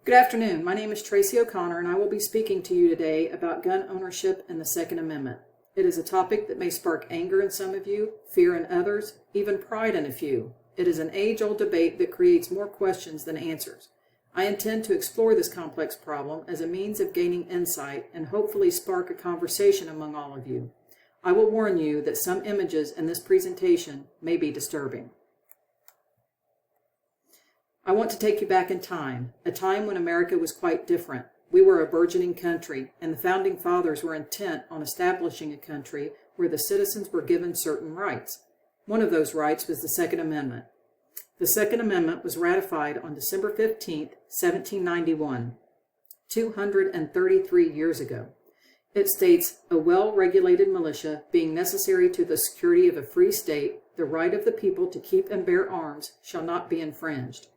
Good afternoon. My name is Tracy O'Connor, and I will be speaking to you today about gun ownership and the Second Amendment. It is a topic that may spark anger in some of you, fear in others, even pride in a few. It is an age-old debate that creates more questions than answers. I intend to explore this complex problem as a means of gaining insight and hopefully spark a conversation among all of you. I will warn you that some images in this presentation may be disturbing. I want to take you back in time, a time when America was quite different. We were a burgeoning country, and the Founding Fathers were intent on establishing a country where the citizens were given certain rights. One of those rights was the Second Amendment. The Second Amendment was ratified on December 15, 1791, 233 years ago. It states, "A well-regulated militia being necessary to the security of a free state, the right of the people to keep and bear arms shall not be infringed."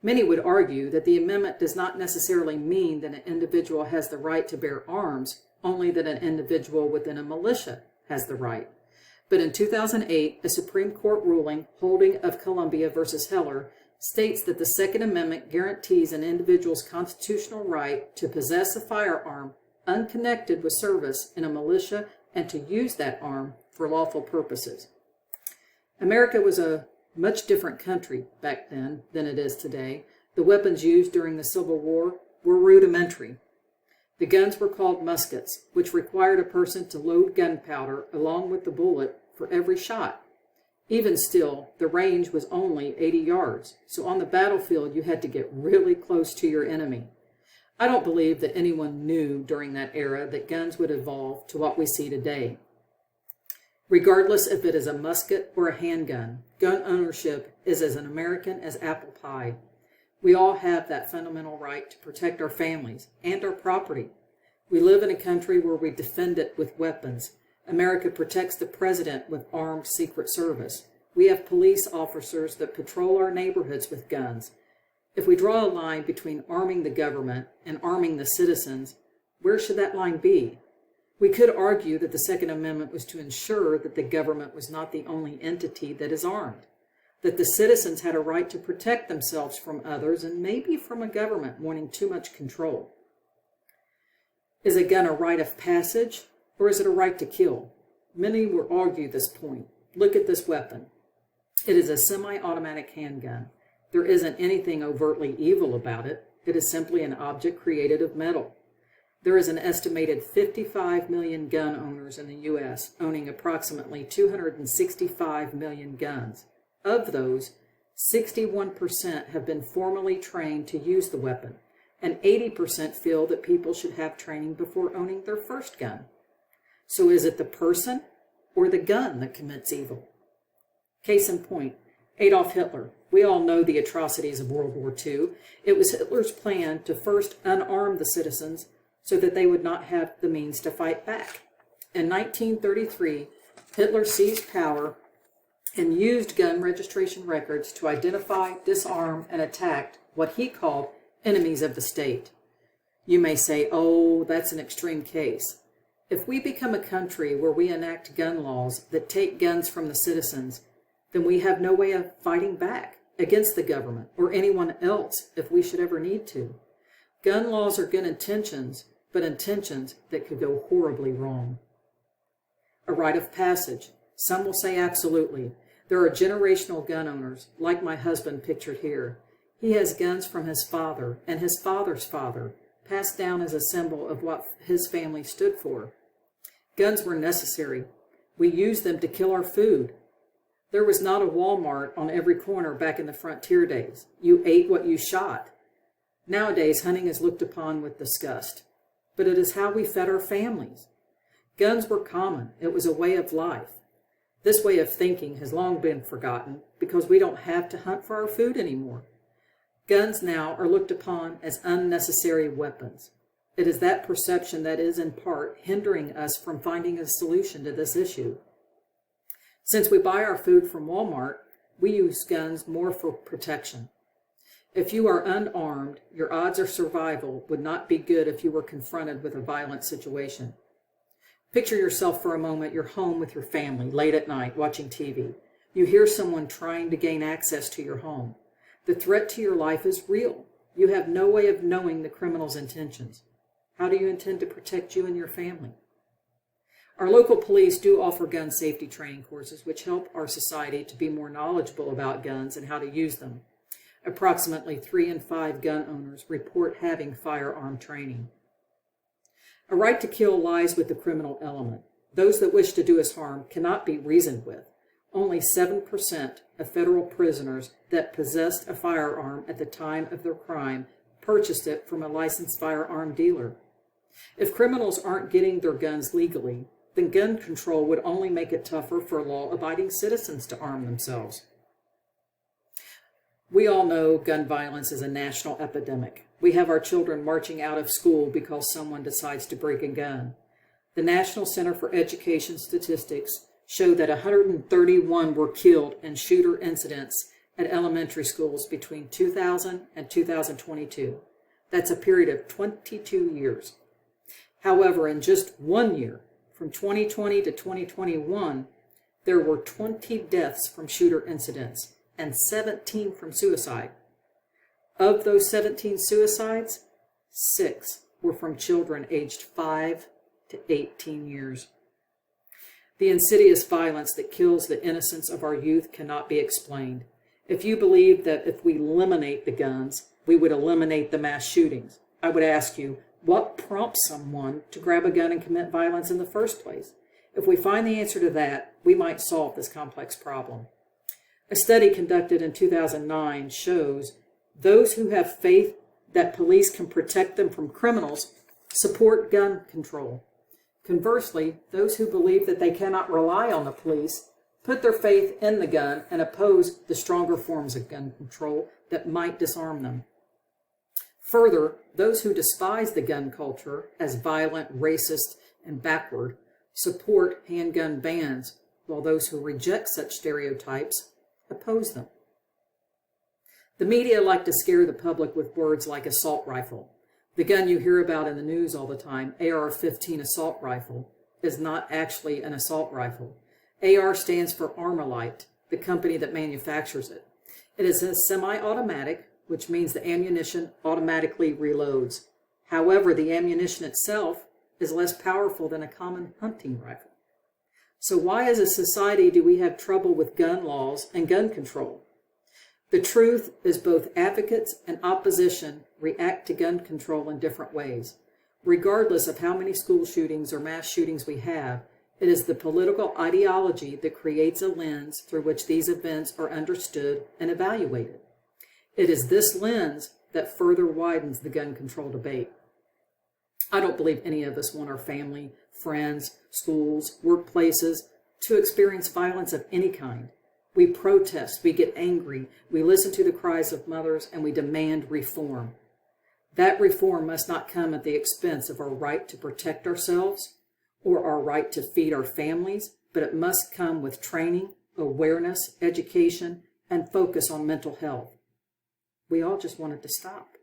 Many would argue that the amendment does not necessarily mean that an individual has the right to bear arms, only that an individual within a militia has the right. But in 2008, a Supreme Court ruling, Holding of Columbia versus Heller, states that the Second Amendment guarantees an individual's constitutional right to possess a firearm unconnected with service in a militia and to use that arm for lawful purposes. America was a much different country back then than it is today. The weapons used during the Civil War were rudimentary. The guns were called muskets, which required a person to load gunpowder along with the bullet for every shot. Even still, the range was only 80 yards, so on the battlefield you had to get really close to your enemy. I don't believe that anyone knew during that era that guns would evolve to what we see today. Regardless if it is a musket or a handgun, gun ownership is as American as apple pie. We all have that fundamental right to protect our families and our property. We live in a country where we defend it with weapons. America protects the president with armed Secret Service. We have police officers that patrol our neighborhoods with guns. If we draw a line between arming the government and arming the citizens, where should that line be? We could argue that the Second Amendment was to ensure that the government was not the only entity that is armed, that the citizens had a right to protect themselves from others and maybe from a government wanting too much control. Is a gun a rite of passage, or is it a right to kill? Many will argue this point. Look at this weapon. It is a semi-automatic handgun. There isn't anything overtly evil about it. It is simply an object created of metal. There is an estimated 55 million gun owners in the U.S., owning approximately 265 million guns. Of those, 61% have been formally trained to use the weapon, and 80% feel that people should have training before owning their first gun. So is it the person or the gun that commits evil? Case in point, Adolf Hitler. We all know the atrocities of World War II. It was Hitler's plan to first unarm the citizens so that they would not have the means to fight back. In 1933, Hitler seized power and used gun registration records to identify, disarm, and attack what he called enemies of the state. You may say, oh, that's an extreme case. If we become a country where we enact gun laws that take guns from the citizens, then we have no way of fighting back against the government or anyone else if we should ever need to. Gun laws are good intentions, but intentions that could go horribly wrong. A rite of passage. Some will say absolutely. There are generational gun owners, like my husband pictured here. He has guns from his father and his father's father, passed down as a symbol of what his family stood for. Guns were necessary. We used them to kill our food. There was not a Walmart on every corner back in the frontier days. You ate what you shot. Nowadays, hunting is looked upon with disgust, but it is how we fed our families. Guns were common. It was a way of life. This way of thinking has long been forgotten because we don't have to hunt for our food anymore. Guns now are looked upon as unnecessary weapons. It is that perception that is in part hindering us from finding a solution to this issue. Since we buy our food from Walmart, we use guns more for protection. If you are unarmed, your odds of survival would not be good if you were confronted with a violent situation. Picture yourself for a moment, you're home with your family, late at night, watching TV. You hear someone trying to gain access to your home. The threat to your life is real. You have no way of knowing the criminal's intentions. How do you intend to protect you and your family? Our local police do offer gun safety training courses, which help our society to be more knowledgeable about guns and how to use them. Approximately 3 in 5 gun owners report having firearm training. A right to kill lies with the criminal element. Those that wish to do us harm cannot be reasoned with. Only 7% of federal prisoners that possessed a firearm at the time of their crime purchased it from a licensed firearm dealer. If criminals aren't getting their guns legally, then gun control would only make it tougher for law-abiding citizens to arm themselves. We all know gun violence is a national epidemic. We have our children marching out of school because someone decides to break a gun. The National Center for Education Statistics show that 131 were killed in shooter incidents at elementary schools between 2000 and 2022. That's a period of 22 years. However, in just 1 year, from 2020 to 2021, there were 20 deaths from shooter incidents and 17 from suicide. Of those 17 suicides, 6 were from children aged 5 to 18 years. The insidious violence that kills the innocence of our youth cannot be explained. If you believe that if we eliminate the guns, we would eliminate the mass shootings, I would ask you, what prompts someone to grab a gun and commit violence in the first place? If we find the answer to that, we might solve this complex problem. A study conducted in 2009 shows those who have faith that police can protect them from criminals support gun control. Conversely, those who believe that they cannot rely on the police put their faith in the gun and oppose the stronger forms of gun control that might disarm them. Further, those who despise the gun culture as violent, racist, and backward support handgun bans, while those who reject such stereotypes oppose them. The media like to scare the public with words like assault rifle. The gun you hear about in the news all the time, AR-15 assault rifle, is not actually an assault rifle. AR stands for Armalite, the company that manufactures it. It is a semi-automatic, which means the ammunition automatically reloads. However, the ammunition itself is less powerful than a common hunting rifle. So why as a society do we have trouble with gun laws and gun control? The truth is both advocates and opposition react to gun control in different ways. Regardless of how many school shootings or mass shootings we have, it is the political ideology that creates a lens through which these events are understood and evaluated. It is this lens that further widens the gun control debate. I don't believe any of us want our family, friends, schools, workplaces to experience violence of any kind. We protest, we get angry, we listen to the cries of mothers, and we demand reform. That reform must not come at the expense of our right to protect ourselves or our right to feed our families, but it must come with training, awareness, education, and focus on mental health. We all just want it to stop.